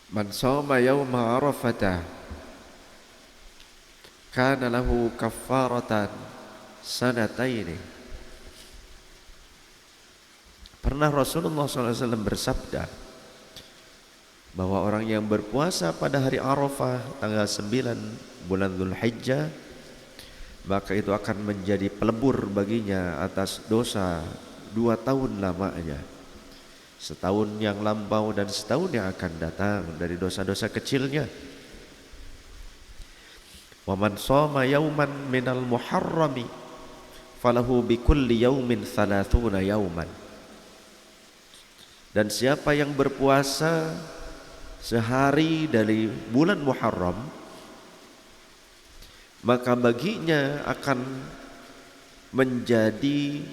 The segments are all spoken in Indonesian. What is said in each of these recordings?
Man shoma yawma arafata kana lahu kaffaratan sanataini. Pernah Rasulullah SAW bersabda bahwa orang yang berpuasa pada hari Arafah tanggal 9 bulan Dzulhijjah, maka itu akan menjadi pelebur baginya atas dosa 2 tahun lamanya, setahun yang lampau dan setahun yang akan datang dari dosa-dosa kecilnya. Wa man shoma yauman minal muharrami falahu bikulli yaumin 30 yauman. Dan siapa yang berpuasa sehari dari bulan Muharram, maka baginya akan menjadi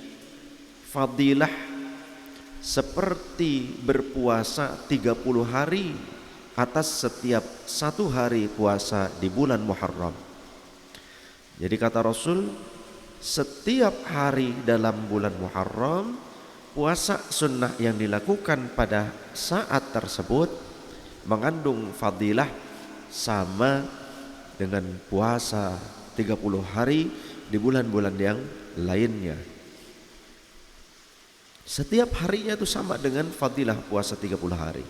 fadilah seperti berpuasa 30 hari atas setiap 1 hari puasa di bulan Muharram. Jadi kata Rasul, setiap hari dalam bulan Muharram, puasa sunnah yang dilakukan pada saat tersebut mengandung fadilah sama dengan puasa 30 hari di bulan-bulan yang lainnya. Setiap harinya itu sama dengan fadilah puasa 30 hari.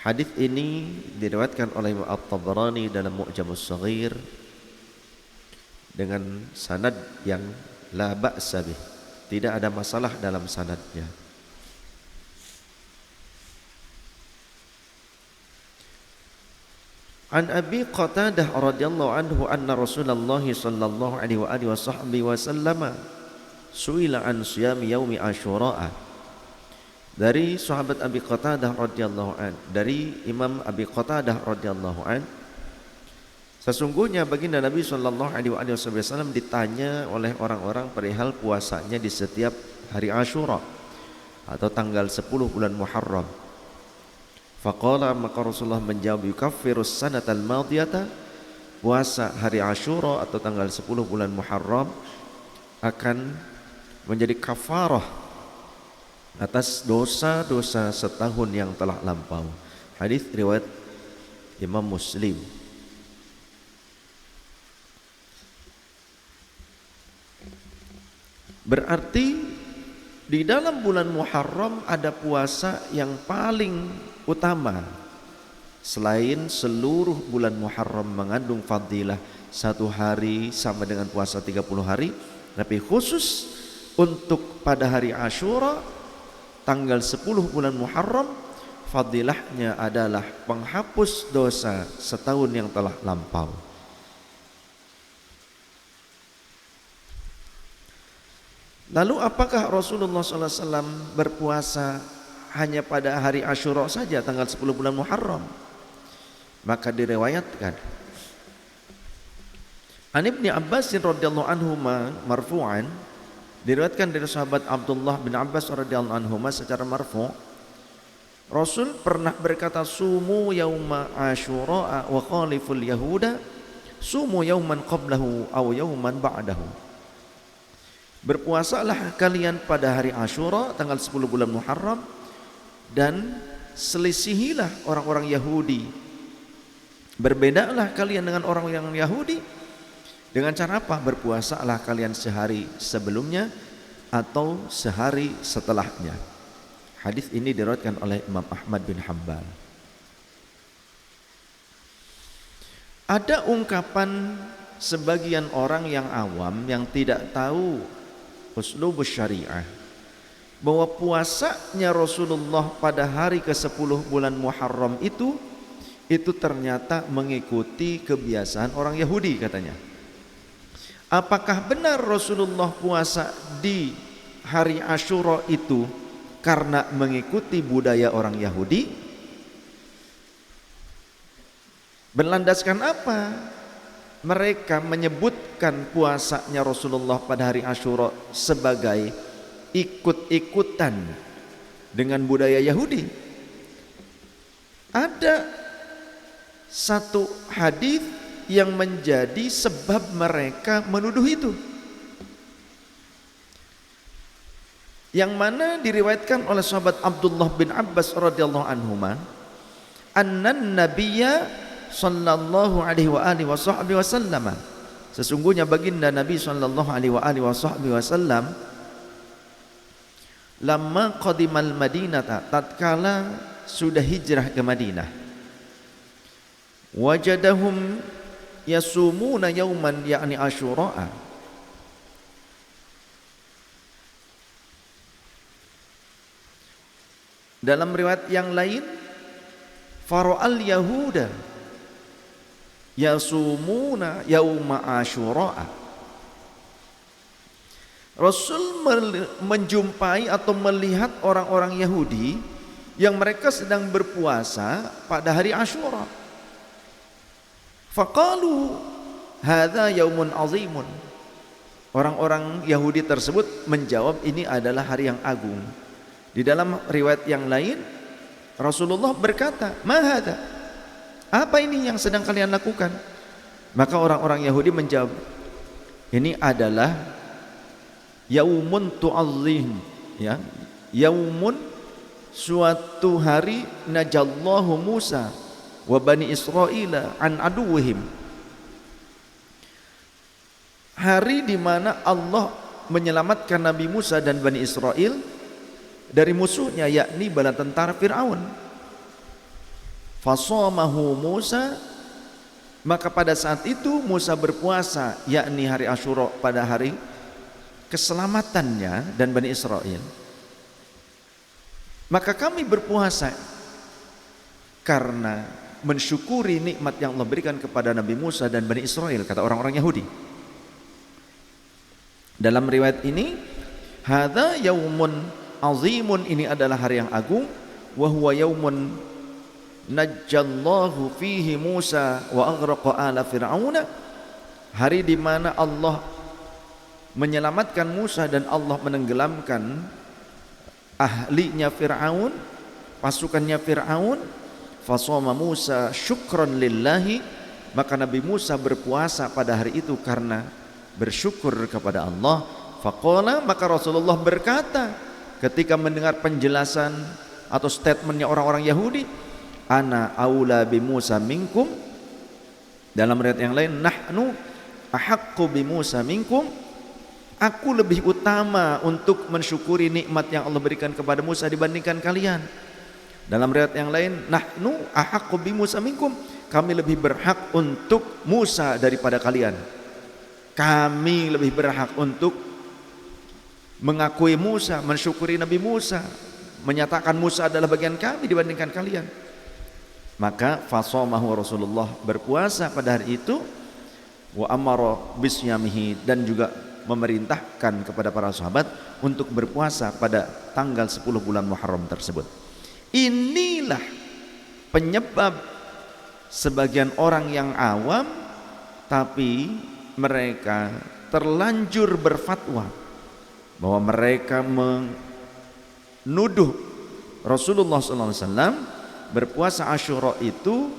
Hadis ini diriwayatkan oleh Imam At-Tabarani dalam Mu'jamus Shaghir dengan sanad yang la ba'sa bih. Tidak ada masalah dalam sanadnya. An Abi Qatadah radhiyallahu anhu anna Rasulullah sallallahu alaihi wa alihi wasallam suila an siyami yaumi Asyura. Dari sahabat Abi Qatadah radhiyallahu an, dari Imam Abi Qatadah radhiyallahu an, sesungguhnya baginda Nabi sallallahu alaihi wasallam ditanya oleh orang-orang perihal puasanya di setiap hari Asyura atau tanggal 10 bulan Muharram. Faqala, maka Rasulullah menjawab, yukaffirus sanatal madiyata, puasa hari Asyura atau tanggal 10 bulan Muharram akan menjadi kafarah atas dosa-dosa setahun yang telah lampau. Hadis riwayat Imam Muslim. Berarti di dalam bulan Muharram ada puasa yang paling utama. Selain seluruh bulan Muharram mengandung fadilah 1 hari sama dengan puasa 30 hari, tapi khusus untuk pada hari Asyura tanggal 10 bulan Muharram, fadilahnya adalah penghapus dosa setahun yang telah lampau. Lalu apakah Rasulullah SAW berpuasa hanya pada hari Asyura saja tanggal 10 bulan Muharram? Maka diriwayatkan An Ibni Abbas radhiyallahu anhu marfu'an, diriwayatkan dari sahabat Abdullah bin Abbas radhiyallahu anhu secara marfu', Rasul pernah berkata, sumu yauma Asyura wa khaliful yahuda sumu yauman qablahu aw yauman ba'dahu. Berpuasalah kalian pada hari Asyura tanggal 10 bulan Muharram dan selisihilah orang-orang Yahudi. Berbedalah kalian dengan orang yang Yahudi dengan cara apa? Berpuasalah kalian sehari sebelumnya atau sehari setelahnya. Hadis ini diriwayatkan oleh Imam Ahmad bin Hanbal. Ada ungkapan sebagian orang yang awam yang tidak tahu uslubus syariah bahwa puasanya Rasulullah pada hari ke-10 bulan Muharram itu ternyata mengikuti kebiasaan orang Yahudi katanya. Apakah benar Rasulullah puasa di hari Asyura itu karena mengikuti budaya orang Yahudi? Berlandaskan apa mereka menyebutkan puasanya Rasulullah pada hari Asyura sebagai ikut-ikutan dengan budaya Yahudi? Ada satu hadis yang menjadi sebab mereka menuduh itu, yang mana diriwayatkan oleh sahabat Abdullah bin Abbas radhiyallahu anhuma annan nabiyya sallallahu alaihi wa alihi wasallam, sesungguhnya baginda Nabi sallallahu alaihi wa alihi wasallam, lamma qadimal madinata, tatkala sudah hijrah ke Madinah, wajadahum yasumuna yauman yakni Asyura. Dalam riwayat yang lain, fara'al yahuda yasumuna yauma Asyura. Rasul menjumpai atau melihat orang-orang Yahudi yang mereka sedang berpuasa pada hari Asyura. Faqalu hadza yaumun azimun. Orang-orang Yahudi tersebut menjawab, ini adalah hari yang agung. Di dalam riwayat yang lain, Rasulullah berkata, ma hadza? Apa ini yang sedang kalian lakukan? Maka orang-orang Yahudi menjawab, ini adalah yaumun tu'azzim, ya, yaumun, suatu hari, najallahu Musa wa bani Israila an aduwihim, hari di mana Allah menyelamatkan Nabi Musa dan Bani Israel dari musuhnya, yakni bala tentara Fir'aun. Fasamahu Musa, maka pada saat itu Musa berpuasa, yakni hari Asyura, pada hari keselamatannya dan Bani Israel. Maka kami berpuasa karena mensyukuri nikmat yang Allah berikan kepada Nabi Musa dan Bani Israel, kata orang-orang Yahudi. Dalam riwayat ini, hadza yaumun azimun, ini adalah hari yang agung, wa huwa yaumun najjallahu fihi Musa wa aghraqa ala fir'auna, hari di mana Allah menyelamatkan Musa dan Allah menenggelamkan ahlinya Fir'aun, pasukannya Fir'aun. Fasoma Musa syukran lillahi, maka Nabi Musa berpuasa pada hari itu karena bersyukur kepada Allah. Faqala, maka Rasulullah berkata ketika mendengar penjelasan atau statementnya orang-orang Yahudi, ana aula bi Musa minkum. Dalam riwayat yang lain, nahnu ahaqqu bi Musa minkum, aku lebih utama untuk mensyukuri nikmat yang Allah berikan kepada Musa dibandingkan kalian. Dalam riwayat yang lain, nahnu ahaqqu bi Musa minkum, kami lebih berhak untuk Musa daripada kalian. Kami lebih berhak untuk mengakui Musa, mensyukuri Nabi Musa, menyatakan Musa adalah bagian kami dibandingkan kalian. Maka fasamahu, Rasulullah berpuasa pada hari itu, wa amara bisyamihi, dan juga memerintahkan kepada para sahabat untuk berpuasa pada tanggal 10 bulan Muharram tersebut. Inilah penyebab sebagian orang yang awam tapi mereka terlanjur berfatwa bahwa mereka menuduh Rasulullah SAW berpuasa Asyura itu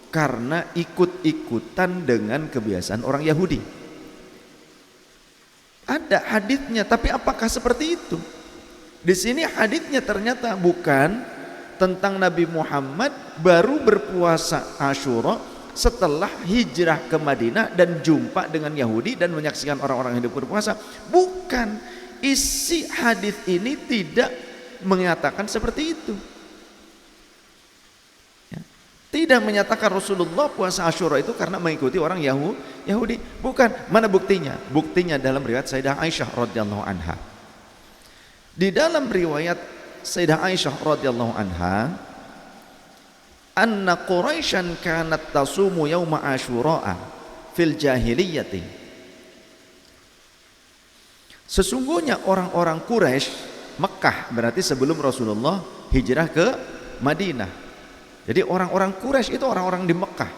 karena ikut-ikutan dengan kebiasaan orang Yahudi. Ada haditsnya, tapi apakah seperti itu? Di sini haditsnya ternyata bukan tentang Nabi Muhammad baru berpuasa Asyura setelah hijrah ke Madinah dan jumpa dengan Yahudi dan menyaksikan orang-orang yang berpuasa. Bukan, isi hadis ini tidak mengatakan seperti itu. Tidak menyatakan Rasulullah puasa Asyura itu karena mengikuti orang Yahudi. Bukan. Mana buktinya? Buktinya dalam riwayat Sayyidah Aisyah radhiyallahu anha. Di dalam riwayat Sayyidah Aisyah radhiyallahu anha, anna Quraisyan kanat tasumu yauma Asyura fil jahiliyati. Sesungguhnya orang-orang Quraisy, Mekah berarti sebelum Rasulullah hijrah ke Madinah. Jadi orang-orang Quraisy itu orang-orang di Mekah.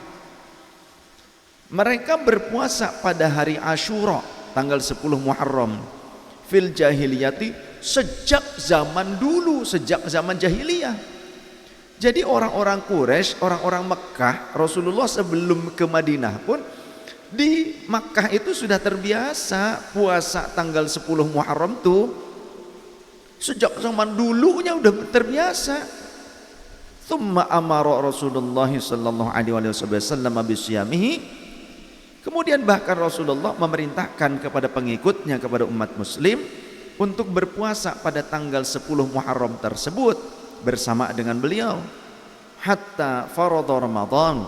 Mereka berpuasa pada hari Asyura tanggal 10 Muharram fil jahiliyati, sejak zaman dulu, sejak zaman jahiliyah. Jadi orang-orang Quraisy, orang-orang Mekah, Rasulullah sebelum ke Madinah pun di Makkah itu sudah terbiasa puasa tanggal 10 Muharram tuh. Sejak zaman dulunya udah terbiasa. Thumma amara Rasulullah sallallahu alaihi wasallam bisiyamihi. Kemudian bahkan Rasulullah memerintahkan kepada pengikutnya, kepada umat muslim untuk berpuasa pada tanggal 10 Muharram tersebut bersama dengan beliau. Hatta farada Ramadan.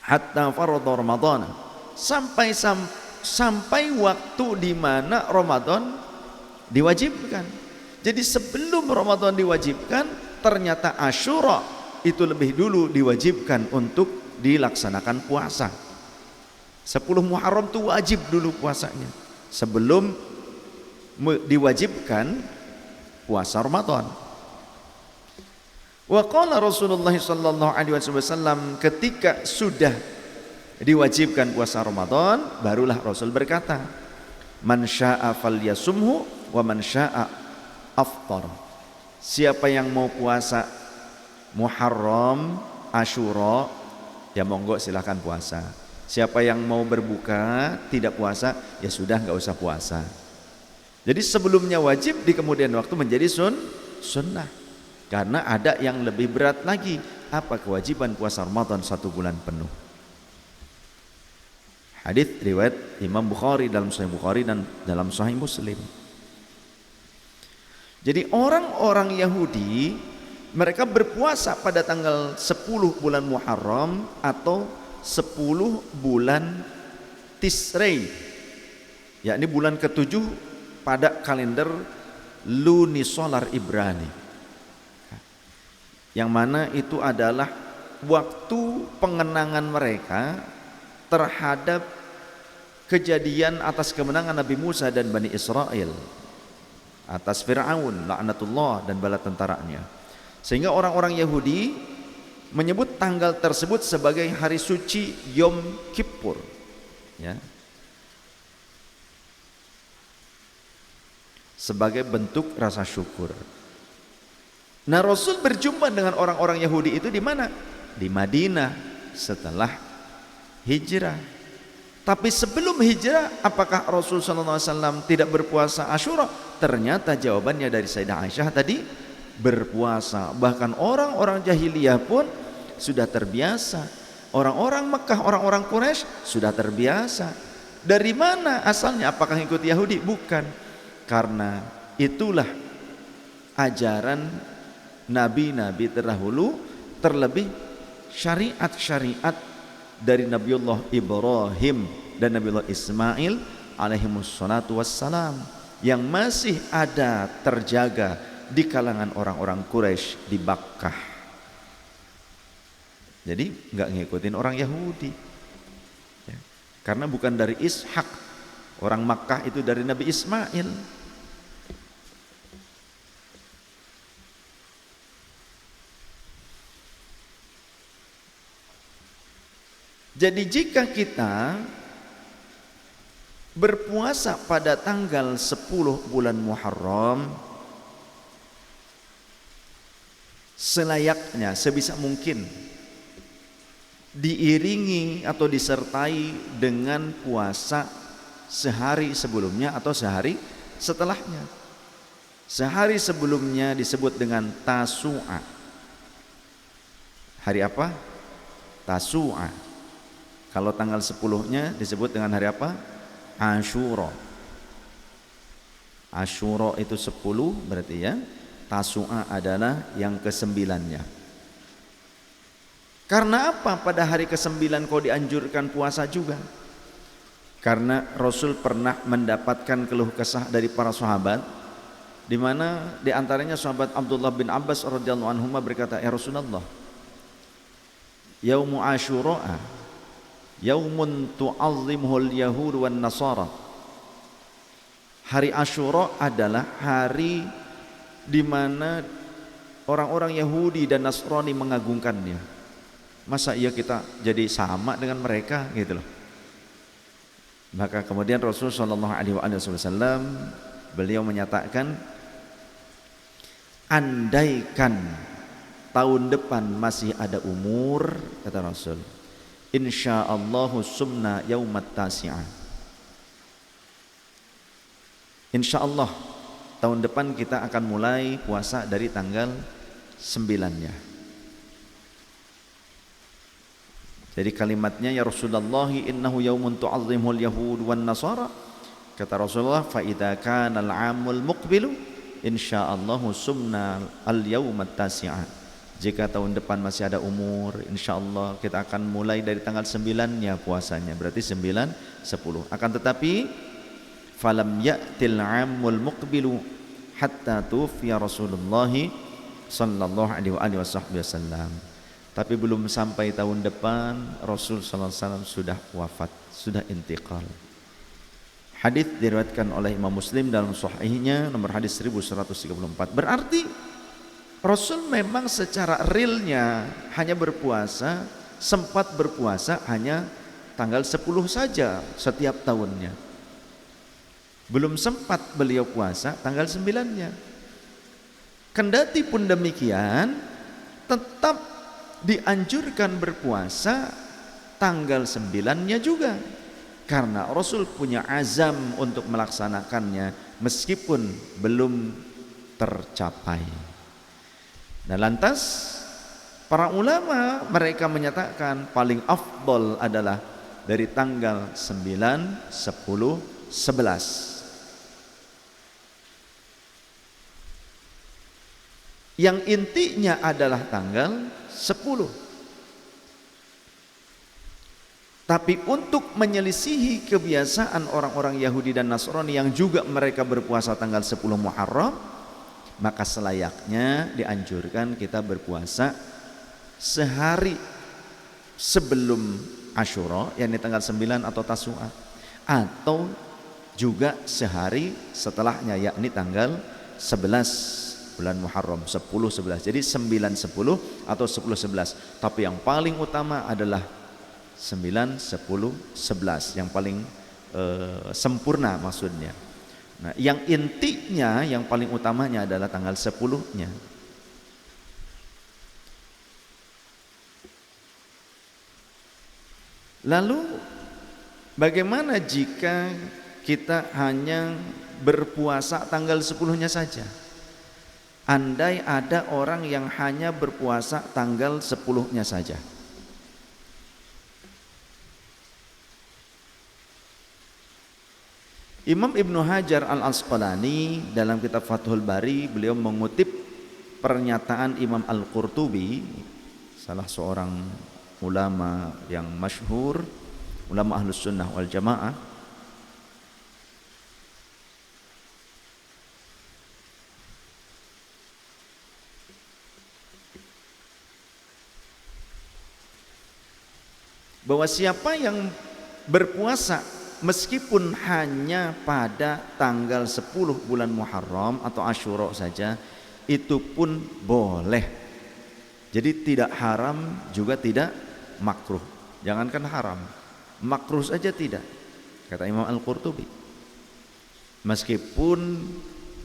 Hatta farada Ramadan. Sampai waktu di mana Ramadan diwajibkan. Jadi sebelum Ramadan diwajibkan, ternyata Asyura itu lebih dulu diwajibkan untuk dilaksanakan puasa. 10 Muharram itu wajib dulu puasanya sebelum diwajibkan puasa Ramadan. Wa qala Rasulullah sallallahu alaihi wasallam, ketika sudah diwajibkan puasa Ramadan, barulah Rasul berkata, man syaa'a falyasumhu wa man syaa'a aftar. Siapa yang mau puasa Muharram, Asyura, ya monggo silahkan puasa. Siapa yang mau berbuka tidak puasa, ya sudah nggak usah puasa. Jadi sebelumnya wajib, di kemudian waktu menjadi sunnah. Karena ada yang lebih berat lagi, apa kewajiban puasa Ramadan 1 bulan penuh. Hadits riwayat Imam Bukhari dalam Sahih Bukhari dan dalam Sahih Muslim. Jadi orang-orang Yahudi mereka berpuasa pada tanggal 10 bulan Muharram atau 10 bulan Tisrei, yakni bulan ke-7 pada kalender lunisolar Ibrani, yang mana itu adalah waktu pengenangan mereka terhadap kejadian atas kemenangan Nabi Musa dan Bani Israel atas Fir'aun laknatullah dan bala tentaranya. Sehingga orang-orang Yahudi menyebut tanggal tersebut sebagai hari suci Yom Kippur, ya, sebagai bentuk rasa syukur. Nah, Rasul berjumpa dengan orang-orang Yahudi itu di mana? Di Madinah setelah hijrah. Tapi sebelum hijrah, apakah Rasul SAW tidak berpuasa Asyura? Ternyata jawabannya dari Sayyidah Aisyah tadi, berpuasa. Bahkan orang-orang jahiliyah pun sudah terbiasa. Orang-orang Mekah, orang-orang Quraisy sudah terbiasa. Dari mana asalnya? Apakah ikut Yahudi? Bukan. Karena itulah ajaran nabi-nabi terdahulu, terlebih syariat-syariat dari Nabiullah Ibrahim dan Nabiullah Ismail alaihimussalatu wassalam yang masih ada terjaga di kalangan orang-orang Quraisy di Makkah. Jadi nggak ngikutin orang Yahudi, ya. Karena bukan dari Ishak, orang Makkah itu dari Nabi Ismail. Jadi jika kita berpuasa pada tanggal 10 bulan Muharram, selayaknya sebisa mungkin diiringi atau disertai dengan puasa sehari sebelumnya atau sehari setelahnya. Sehari sebelumnya disebut dengan Tasu'a. Hari apa? Tasu'a. Kalau tanggal 10-nya disebut dengan hari apa? Asyura. Asyura itu 10 berarti, ya. Tasu'a adalah yang ke-9-nya. Karena apa pada hari ke-9 kau dianjurkan puasa juga? Karena Rasul pernah mendapatkan keluh kesah dari para sahabat, di mana di antaranya sahabat Abdullah bin Abbas radhiyallahu anhu berkata, ya Rasulullah, yaumu Asyura yaumun tu'azzimuhul yahud wan nasara. Hari Asyura adalah hari di mana orang-orang Yahudi dan Nasrani mengagungkannya. Masa iya kita jadi sama dengan mereka gitu loh. Maka kemudian Rasulullah sallallahu alaihi wasallam beliau menyatakan, andaikan tahun depan masih ada umur, kata Rasul, insyaallahu sumna yaumat tasi'ah. Insyaallah tahun depan kita akan mulai puasa dari tanggal 9-nya. Jadi kalimatnya, ya Rasulullah innahu yaumun tu'azzimul yahud wan nasara. Kata Rasulullah, fa idza kana al-'amul muqbilu insyaallah sumna al-yaum at-tasi'a. Jika tahun depan masih ada umur, insyaallah kita akan mulai dari tanggal 9-nya puasanya. Berarti 9, 10. Akan tetapi falam ya'til 'amul muqbilu hatta tufiya Rasulullah sallallahu alaihi wasallam. Tapi belum sampai tahun depan Rasul sallallahu alaihi wasallam sudah wafat, sudah intiqal. Hadis diriwayatkan oleh Imam Muslim dalam sahihnya nomor hadis 1134. Berarti Rasul memang secara realnya hanya berpuasa, sempat berpuasa hanya tanggal 10 saja setiap tahunnya. Belum sempat beliau puasa tanggal 9-nya. Kendati pun demikian, tetap dianjurkan berpuasa tanggal 9-nya juga, karena Rasul punya azam untuk melaksanakannya meskipun belum tercapai. Nah, lantas para ulama mereka menyatakan paling afdol adalah dari tanggal 9, 10, 11. Yang intinya adalah tanggal 10. Tapi untuk menyelisihi kebiasaan orang-orang Yahudi dan Nasrani yang juga mereka berpuasa tanggal 10 Muharram, maka selayaknya dianjurkan kita berpuasa sehari sebelum Asyura, yakni tanggal 9 atau Tasu'a, atau juga sehari setelahnya, yakni tanggal 11 bulan Muharram, 10, 11. Jadi 9, 10 atau 10, 11. Tapi yang paling utama adalah 9, 10, 11. Yang paling sempurna maksudnya. Nah, yang intinya, yang paling utamanya adalah tanggal 10-nya. Lalu bagaimana jika kita hanya berpuasa tanggal 10-nya saja? Andai ada orang yang hanya berpuasa tanggal 10-nya saja. Imam Ibnu Hajar Al-Asqalani dalam kitab Fathul Bari, beliau mengutip pernyataan Imam Al-Qurtubi, salah seorang ulama yang masyhur, ulama Ahlus Sunnah wal Jamaah. Bahwa siapa yang berpuasa meskipun hanya pada tanggal 10 bulan Muharram atau Asyura saja, itu pun boleh. Jadi tidak haram juga tidak makruh. Jangankan haram, makruh saja tidak, kata Imam Al-Qurtubi. Meskipun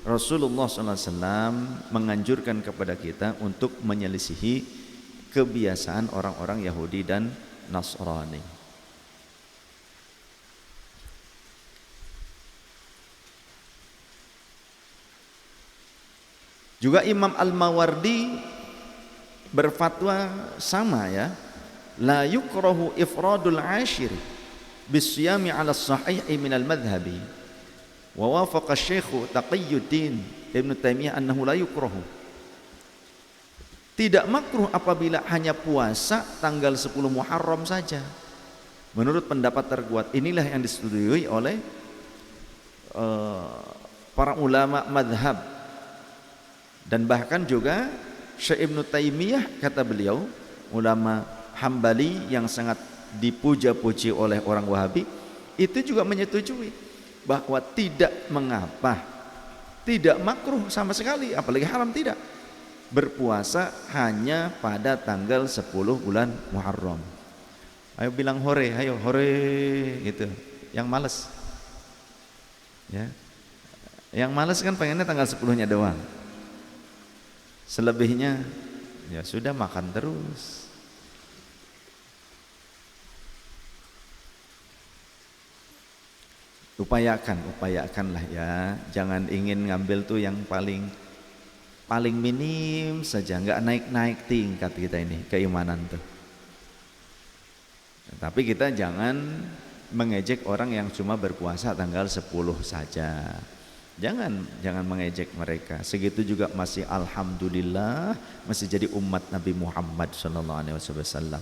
Rasulullah SAW menganjurkan kepada kita untuk menyelisihi kebiasaan orang-orang Yahudi dan Nasrani. Juga Imam Al-Mawardi berfatwa sama, ya, la yukrahu ifradul ashiri bisyami ala sahihi min al-madhhabi wa wafaqa Syekh Taqiyuddin Ibn Taimiyah annahu la yukrahu. Tidak makruh apabila hanya puasa tanggal 10 Muharram saja. Menurut pendapat terkuat inilah yang disetujui oleh para ulama madhab, dan bahkan juga Syekh Ibn Taimiyah, kata beliau, ulama Hambali yang sangat dipuja-puji oleh orang Wahabi, itu juga menyetujui bahwa tidak mengapa, tidak makruh sama sekali, apalagi haram tidak, berpuasa hanya pada tanggal 10 bulan Muharram. Ayo bilang hore, ayo hore gitu. Yang malas, ya, yang malas kan pengennya tanggal 10-nya doang. Selebihnya ya sudah makan terus. Upayakanlah ya, jangan ingin ngambil tuh yang paling paling minim saja, nggak naik-naik tingkat kita ini keimanan tuh. Tapi kita jangan mengejek orang yang cuma berpuasa tanggal 10 saja. Jangan mengejek mereka. Segitu juga masih alhamdulillah masih jadi umat Nabi Muhammad sallallahu alaihi wasallam.